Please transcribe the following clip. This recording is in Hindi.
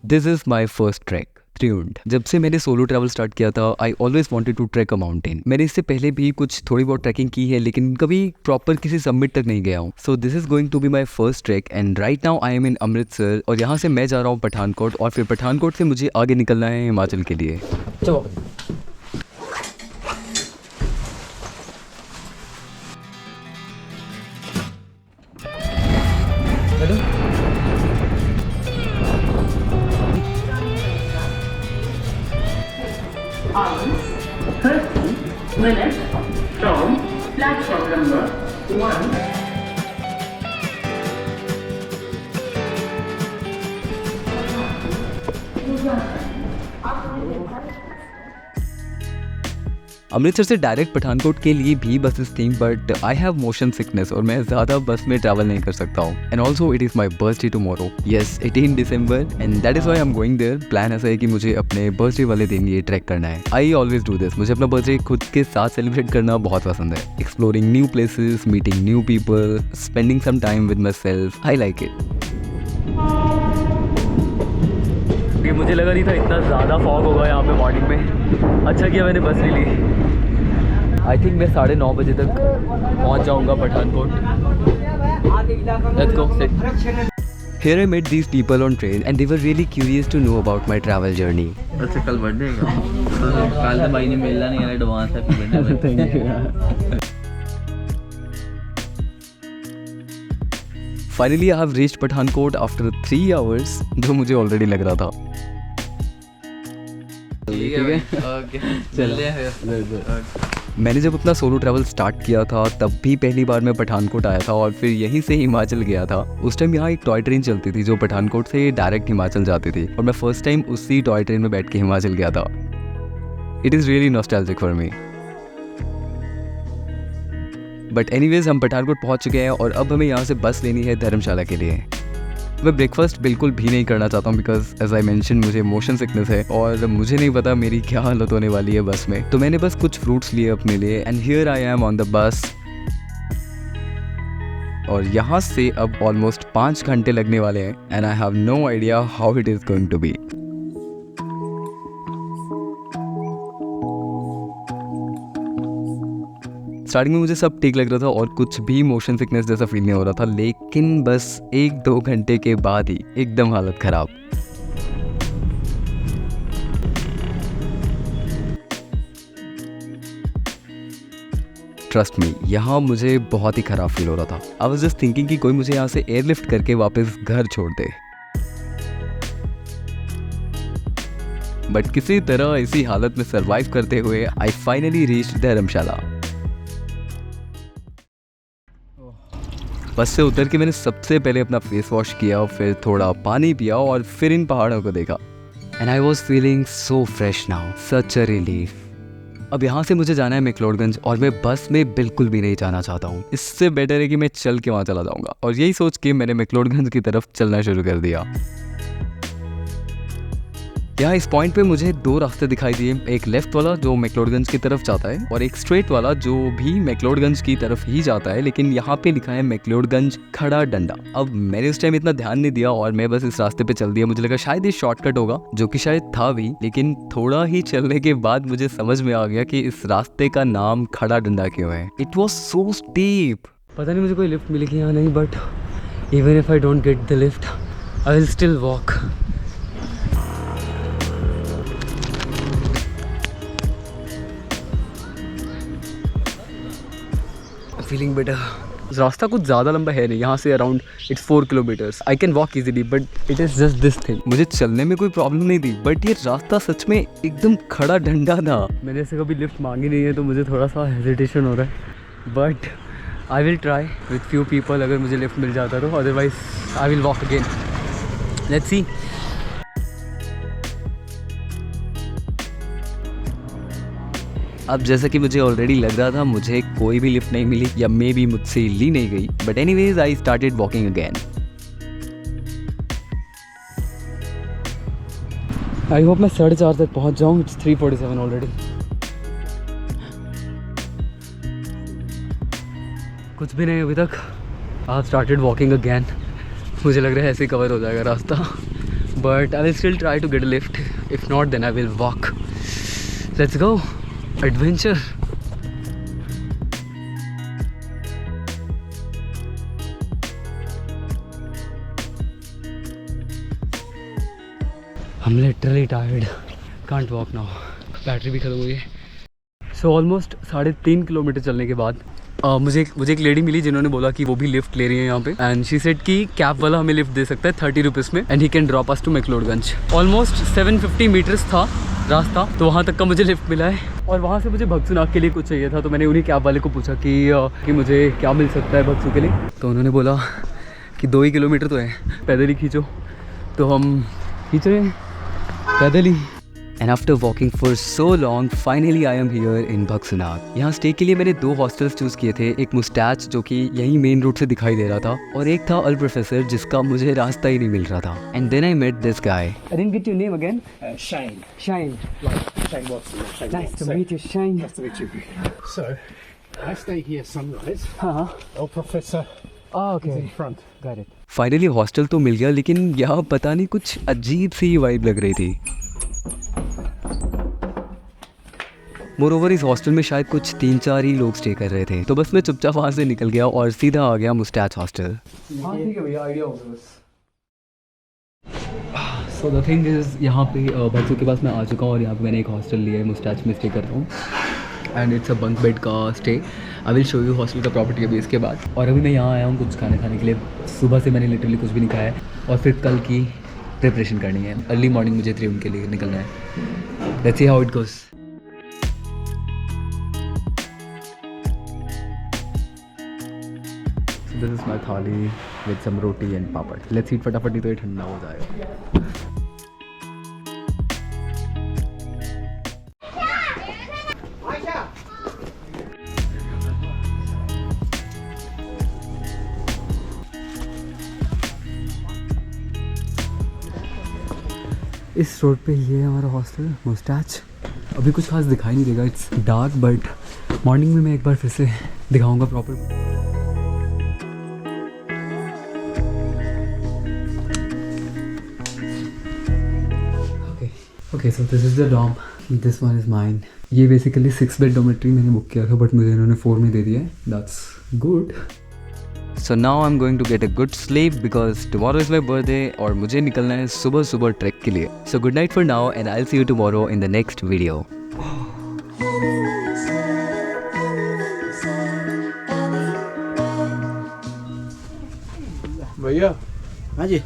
This is my first trek Triund. जब से मैंने सोलो ट्रैवल स्टार्ट किया था I always wanted to trek a mountain. मैंने इससे पहले भी कुछ थोड़ी बहुत ट्रैकिंग की है लेकिन कभी प्रॉपर किसी समिट तक नहीं गया हूँ। So this is going to be my first track and right now I am in Amritsar और यहाँ से मैं जा रहा हूँ पठानकोट और फिर पठानकोट से मुझे आगे निकलना है हिमाचल के लिए। चलो Hours, 30 minutes from platform number 1. Amritsar से डायरेक्ट पठानकोट के लिए भी बसेस थी but I have motion sickness और मैं ज़्यादा बस में ट्रैवल नहीं कर सकता हूँ। And also it is my birthday tomorrow, yes 18 December and that is why I am going there. Plan ऐसा है कि मुझे अपने बर्थडे वाले दिन ये ट्रैक करना है। I always do this. मुझे अपना बर्थडे खुद के साथ सेलिब्रेट करना बहुत पसंद है। Exploring new places, meeting new people, spending some time with myself, I like it. मुझे लगा नहीं था इतना ज़्यादा फॉग होगा यहाँ पे मॉर्निंग में। अच्छा किया मैंने बस ले ली। आई थिंक मैं 9:30 बजे तक पहुँच जाऊँगा Pathankot. Let's go, sit. Here I met these people on train and they were really curious to know about my travel journey. अच्छा कल बर्थडे है तो कल भाई ने मिलना नहीं है advance happy birthday. Thank you. Finally I have reached Pathankot after 3 hours जो मुझे ऑलरेडी लग रहा था। ठीक है ओके चलिए। मैंने जब अपना सोलो ट्रैवल स्टार्ट किया था तब भी पहली बार मैं पठानकोट आया था और फिर यहीं से हिमाचल गया था। उस टाइम यहाँ एक टॉय ट्रेन चलती थी जो पठानकोट से डायरेक्ट हिमाचल जाती थी और मैं फर्स्ट टाइम उसी टॉय ट्रेन में बैठ के हिमाचल गया था। It is really nostalgic for me. But anyways हम पठानकोट पहुँच चुके हैं और अब हमें यहाँ से बस लेनी है धर्मशाला के लिए। मैं ब्रेकफास्ट बिल्कुल भी नहीं करना चाहता हूँ बिकॉज एज आई मेंशन मुझे मोशन सिकनेस है और मुझे नहीं पता मेरी क्या हालत होने वाली है बस में। तो मैंने बस कुछ फ्रूट्स लिए अपने लिए and here I am on the bus. और यहाँ से अब ऑलमोस्ट 5 घंटे लगने वाले हैं and I have no idea how it is going to be. Starting में मुझे सब ठीक लग रहा था और कुछ भी मोशन सिकनेस जैसा फील नहीं हो रहा था लेकिन बस 1-2 घंटे के बाद ही एकदम हालत खराब। ट्रस्ट मी यहाँ मुझे बहुत ही खराब फील हो रहा था। आई वाज जस्ट थिंकिंग कि कोई मुझे यहाँ से एयरलिफ्ट करके वापस घर छोड़ दे। बट किसी तरह इसी हालत में सरवाइव करते हुए आई फाइनली रीच्ड धर्मशाला। बस से उतर के मैंने सबसे पहले अपना फेस वॉश किया, फिर थोड़ा पानी पिया और फिर इन पहाड़ों को देखा and I was feeling so fresh now, such a relief. अब यहाँ से मुझे जाना है मैक्लोडगंज और मैं बस में बिल्कुल भी नहीं जाना चाहता हूँ। इससे बेटर है कि मैं चल के वहाँ चला जाऊँगा और यही सोच के मैंने मैक्लोडगंज की तरफ चलना शुरू कर दिया। यहाँ इस पॉइंट पे मुझे 2 रास्ते दिखाई दिए, एक लेफ्ट वाला जो मैक्लोडगंज की तरफ जाता है और एक स्ट्रेट वाला जो भी मैक्लोडगंज की तरफ ही जाता है लेकिन यहाँ पे लिखा है मैक्लोडगंज खड़ा डंडा। अब मैंने उस टाइम इतना ध्यान नहीं दिया और मैं बस इस रास्ते पे चल दिया। मुझे लगा शायद ये शॉर्टकट होगा जो कि शायद था भी, लेकिन थोड़ा ही चलने के बाद मुझे समझ में आ गया कि इस रास्ते का नाम खड़ा डंडा क्यों है। It was so steep. पता नहीं मुझे कोई लिफ्ट मिलेगी या नहीं but even if I don't get the lift I will still walk. Feeling better. रास्ता कुछ ज़्यादा लंबा है नहीं, यहाँ से around its 4 kilometres. I can walk easily but it is just this thing. मुझे चलने में कोई प्रॉब्लम नहीं थी बट ये रास्ता सच में एकदम खड़ा डंडा था। मैंने ऐसे कभी लिफ्ट मांगी नहीं है तो मुझे थोड़ा सा हेजिटेशन हो रहा है but I will try with few people. अगर मुझे लिफ्ट मिल जाता तो, otherwise I will walk again. Let's see. अब जैसा कि मुझे ऑलरेडी लग रहा था मुझे कोई भी लिफ्ट नहीं मिली या मे बी मुझसे ली नहीं गई but anyways I started walking again. I hope मैं 4:30 तक पहुंच जाऊं। It's 3:47 already. कुछ भी नहीं अभी तक। I started walking again. मुझे लग रहा है ऐसे कवर हो जाएगा रास्ता but I will still try to get a lift. If not, then I will walk. Let's go. Adventure. I'm literally tired. Can't walk now. Battery भी ख़त्म हुई है. सो ऑलमोस्ट 3.5 किलोमीटर चलने के बाद मुझे एक लेडी मिली जिन्होंने बोला कि वो भी लिफ्ट ले रही है यहाँ पे. एंड शी सेड कि कैब वाला हमें लिफ्ट दे सकता है 30 रुपीज़ में, and he can drop us to McLeodganj. Almost 750 metres था रास्ता, तो वहाँ तक का मुझे लिफ्ट मिला है. और वहाँ से मुझे भगसुनाग के लिए कुछ चाहिए था, तो मैंने उन्हीं कैब वाले को पूछा कि मुझे क्या मिल सकता है भगसू के लिए. तो उन्होंने बोला कि 2 ही किलोमीटर तो है, पैदल ही खींचो. तो हम खींच रहे हैं पैदल ही. And after walking for so long finally I am here in Bhagsunag. यहाँ स्टे के लिए मैंने 2 हॉस्टल्स चूज़ किए थे. एक मुस्टैच जो कि यही मेन रोड से दिखाई दे रहा था, और एक था अल प्रोफेसर जिसका मुझे रास्ता ही नहीं मिल रहा था. And then I met this guy. I didn't get your name again. Shane. Shane. Shane Watson. Shane Nice to Watson. meet you, Shane. Nice to meet you. So, I stay here sunrise. हाँ. Old Professor is in front. Got it. Finally hostel तो मिल गया, लेकिन यहाँ पता नहीं कुछ अजीब सी वाइब लग रही थी. मोरओवर इस हॉस्टल में शायद कुछ 3-4 ही लोग स्टे कर रहे थे, तो बस मैं चुपचाप वहाँ से निकल गया और सीधा आ गया मुस्टैच हॉस्टल. हाँ ठीक है भैया, आइडिया होगा बस. सो द थिंग इज़ यहाँ पे भगसू के पास मैं आ चुका हूँ, और यहाँ पे मैंने एक हॉस्टल लिया है, मुस्टैच में स्टे कर रहा हूँ. And it's a bunk bed का स्टे. I will show you hostel का प्रॉपर्टी अभी इसके बाद. और अभी मैं यहाँ आया हूँ कुछ खाने के लिए. सुबह से मैंने लिटरली कुछ भी नहीं खाया है, और फिर कल की प्रिपरेशन करनी है. अर्ली मॉर्निंग मुझे 3 के लिए निकलना है. Let's see how it goes. This is my thali with some roti and papad. Let's eat फटाफट, तो ये ठंडा हो जाएगा. इस रोड पे ये है हमारा हॉस्टल मुस्टैच. अभी कुछ खास दिखाई नहीं देगा, इट्स डार्क, बट मॉर्निंग में मैं एक बार फिर से दिखाऊंगा proper. Okay so this is the dorm. This one is mine. ये बेसिकली 6 बेड डॉर्मेट्री मैंने बुक किया था, बट मुझे इन्होंने 4 में दे दिया है. That's good. So now I'm going to get a good sleep because tomorrow is my birthday और मुझे निकलना है सुबह ट्रैक के लिए. So good night for now and I'll see you tomorrow in the next video. भैया हाँ जी.